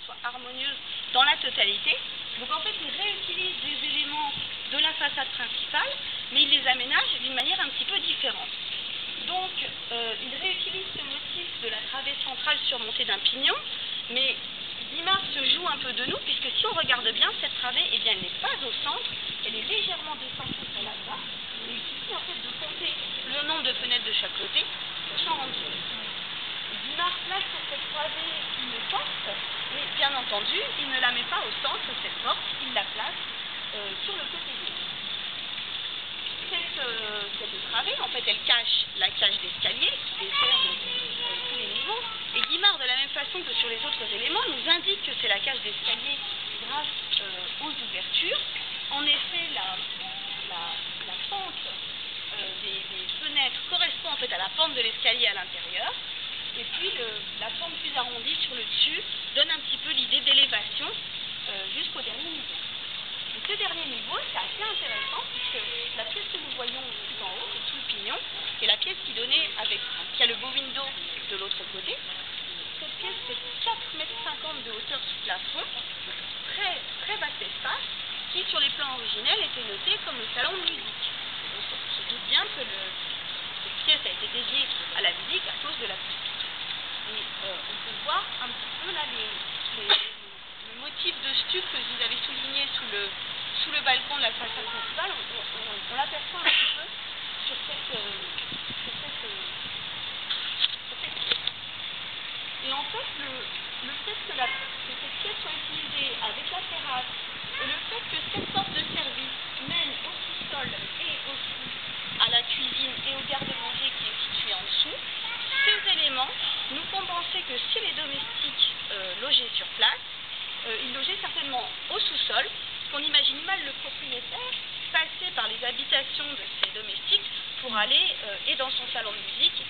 soit harmonieuse dans la totalité. Donc en fait, il réutilise des éléments de la façade principale, mais il les aménage d'une manière un petit peu différente. Donc, il réutilise ce motif de la travée centrale surmontée d'un pignon, mais Guimard se joue un peu de nous, puisque si on regarde bien, cette travée, eh bien, elle n'est pas au centre, elle est légèrement descendue sur la base, et il suffit en fait de compter le nombre de fenêtres de chaque côté pour s'en rendre compte. Guimard place sur cette travée une porte, mais bien entendu, il ne la met pas au centre, cette porte, il la place sur le côté gauche. Cette travée, en fait, elle cache la cage d'escalier qui dessert tous les niveaux. Et Guimard, de la même façon que sur les autres éléments, nous indique que c'est la cage d'escalier grâce aux ouvertures. En effet, la pente des fenêtres correspond en fait à la pente de l'escalier à l'intérieur. Et puis la forme plus arrondie sur le dessus donne un petit peu l'idée d'élévation jusqu'au dernier niveau. Et ce dernier niveau, c'est assez intéressant puisque la pièce que nous voyons tout en haut, sous le pignon, est la pièce qui a le beau window de l'autre côté. Cette pièce fait 4,50 m de hauteur sous plafond, très, très vaste espace, qui sur les plans originels était noté comme le salon de musique. On se doute bien que cette pièce a été dédiée à la musique à cause de l'acoustique. Et on peut voir un petit peu là le motif de stuc que je vous avais souligné sous le balcon de la façade principale, on l'aperçoit un petit peu sur cette pièce. Et en fait, le fait que cette pièce soit utilisée avec la terrasse et le fait que cette porte de service mène au sous-sol et aussi à la cuisine et au garde-manger qui est situé en dessous, ces éléments nous font penser que si les domestiques logeaient sur place, ils logeaient certainement au sous-sol, qu'on imagine mal le propriétaire passer par les habitations de ses domestiques pour aller et dans son salon de musique